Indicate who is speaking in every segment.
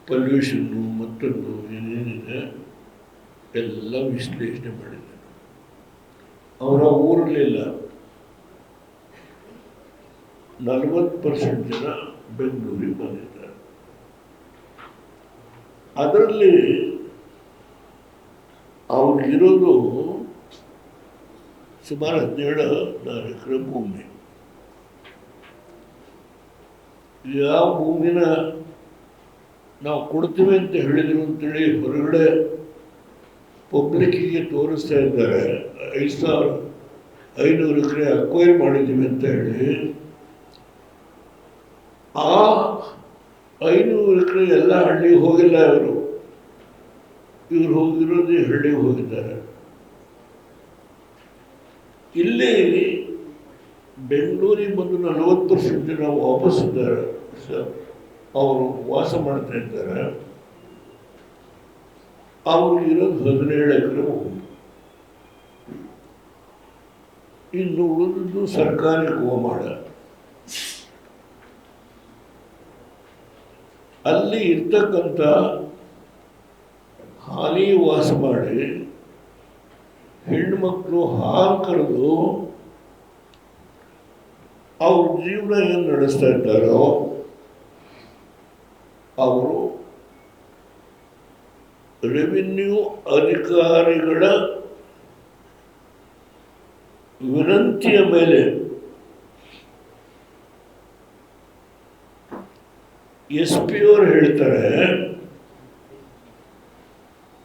Speaker 1: Pollution ಮತ್ತೊಂದು ಏನೇನಿದೆ ಎಲ್ಲ ವಿಶ್ಲೇಷಣೆ ಮಾಡಿದ್ದಾರೆ. ಅವರ ಊರಲ್ಲಿಲ್ಲ 40% ಜನ ಬೆಂಗಳೂರಿಗೆ ಬಂದಿದ್ದಾರೆ. ಅದರಲ್ಲಿ ಅವ್ರಿಗಿರೋದು ಸುಮಾರು 17 ಎಕರೆ ಭೂಮಿ. ಯಾವ ಭೂಮಿನ ನಾವು ಕೊಡ್ತೀವಿ ಅಂತ ಹೇಳಿದ್ರು ಅಂತೇಳಿ ಹೊರಗಡೆ ಪಬ್ಲಿಕ್ಕಿಗೆ ತೋರಿಸ್ತಾ ಇದ್ದಾರೆ. 5,500 ಎಕರೆ ಅಕ್ವೈರ್ ಮಾಡಿದ್ದೀವಿ ಅಂತ ಹೇಳಿ. ಆ 500 ಎಕರೆ ಎಲ್ಲ ಹಳ್ಳಿಗೆ ಹೋಗಿಲ್ಲ. ಇವರು ಹೋಗಿರೋದೇ ಹಳ್ಳಿಗೆ ಹೋಗಿದ್ದಾರೆ. ಇಲ್ಲಿ ಬೆಂಗಳೂರಿಗೆ ಬಂದು 40% ಜನ ವಾಪಸ್ ಇದ್ದಾರೆ. ಅವರು ವಾಸ ಮಾಡ್ತಾ ಇದ್ದಾರೆ. ಅವ್ರಿಗಿರೋದು 17 ಎಕರೆ ಭೂಮಿ. ಇನ್ನು ಉಳಿದು ಸರ್ಕಾರಿ ಗೋಮಾಳ. ಅಲ್ಲಿ ಇರ್ತಕ್ಕಂಥ ಹಾಲಿ ವಾಸ ಮಾಡಿ ಹೆಣ್ಮಕ್ಳು ಹಾಲು ಕರೆದು ಅವ್ರ ಜೀವನ ಏನು ನಡೆಸ್ತಾ ಇದ್ದಾರೋ ಅವರು ರೆವಿನ್ಯೂ ಅಧಿಕಾರಿಗಳ ವಿನಂತಿಯ ಮೇಲೆ SP ಅವರು ಹೇಳ್ತಾರೆ,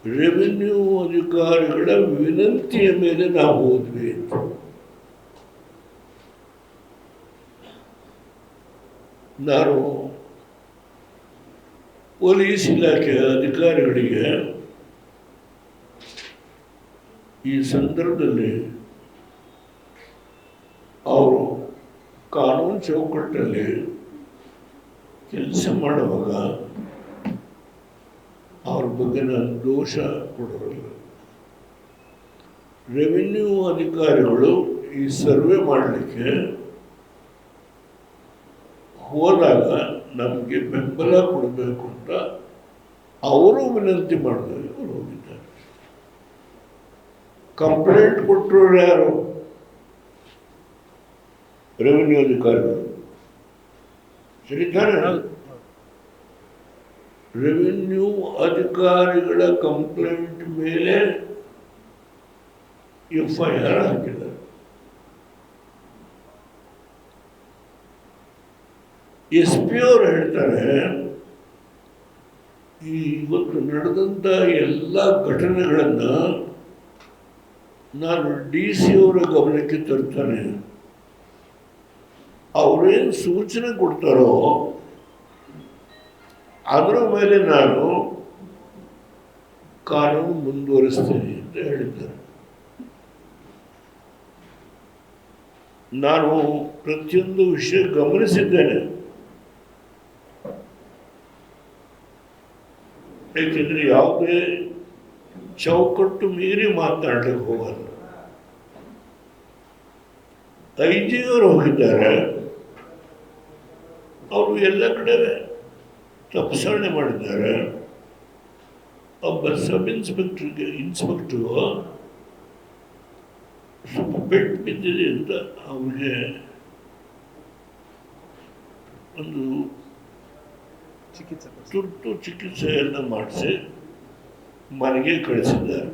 Speaker 1: ರೆವಿನ್ಯೂ ಅಧಿಕಾರಿಗಳ ವಿನಂತಿಯ ಮೇಲೆ ನಾವು ಹೋದ್ವಿ ಅಂತ. ನಾನು ಪೊಲೀಸ್ ಇಲಾಖೆಯ ಅಧಿಕಾರಿಗಳಿಗೆ ಈ ಸಂದರ್ಭದಲ್ಲಿ ಅವರು ಕಾನೂನು ಚೌಕಟ್ಟಲ್ಲಿ ಕೆಲಸ ಮಾಡುವಾಗ ಅವ್ರ ಬಗ್ಗೆ ನಾನು ದೋಷ ಕೊಡೋಲ್ಲ. ರೆವಿನ್ಯೂ ಅಧಿಕಾರಿಗಳು ಈ ಸರ್ವೆ ಮಾಡಲಿಕ್ಕೆ ಹೋದಾಗ ನಮಗೆ ಬೆಂಬಲ ಕೊಡಬೇಕು ಅಂತ ಅವರು ವಿನಂತಿ ಮಾಡಿದಾಗ ಅವರು ಹೋಗಿದ್ದಾರೆ. ಕಂಪ್ಲೇಂಟ್ ಕೊಟ್ಟರು ಯಾರು? ರೆವಿನ್ಯೂ ಅಧಿಕಾರಿಗಳು. ಸರಿತಾನೆ? ರೆವಿನ್ಯೂ ಅಧಿಕಾರಿಗಳ ಕಂಪ್ಲೇಂಟ್ ಮೇಲೆ FIR ಹಾಕಿದ್ದಾರೆ. SP ಅವರು ಹೇಳ್ತಾರೆ, ಇವತ್ತು ನಡೆದಂಥ ಎಲ್ಲ ಘಟನೆಗಳನ್ನು ನಾನು DC ಅವರ ಗಮನಕ್ಕೆ ತರ್ತಾನೆ. ಅವರೇನು ಸೂಚನೆ ಕೊಡ್ತಾರೋ ಅದರ ಮೇಲೆ ನಾನು ಕಾನೂನು ಮುಂದುವರಿಸ್ತೇನೆ ಅಂತ ಹೇಳಿದ್ದಾರೆ. ನಾನು ಪ್ರತಿಯೊಂದು ವಿಷಯ ಗಮನಿಸಿದ್ದೇನೆ. ಏಕೆಂದರೆ ಯಾವುದೇ ಚೌಕಟ್ಟು ಮೀರಿ ಮಾತನಾಡಲಿಕ್ಕೆ ಹೋಗಲ್ಲ. IG ಅವರು ಹೋಗಿದ್ದಾರೆ. ಅವರು ಎಲ್ಲ ಕಡೆ ತಪಾಸಣೆ ಮಾಡಿದ್ದಾರೆ. ಒಬ್ಬ ಸಬ್ ಇನ್ಸ್ಪೆಕ್ಟ್ರು ಸ್ವಲ್ಪ ಪೆಟ್ಟು ಬಿದ್ದಿದೆ ಅಂತ ಅವ್ರಿಗೆ ಒಂದು ತುರ್ತು ಚಿಕಿತ್ಸೆಯನ್ನು ಮಾಡಿಸಿ ಮನೆಗೆ ಕಳಿಸಿದ್ದಾರೆ.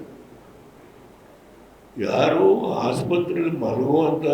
Speaker 1: ಯಾರು ಆಸ್ಪತ್ರೆಯಲ್ಲಿ ಮಲಗುವಂಥ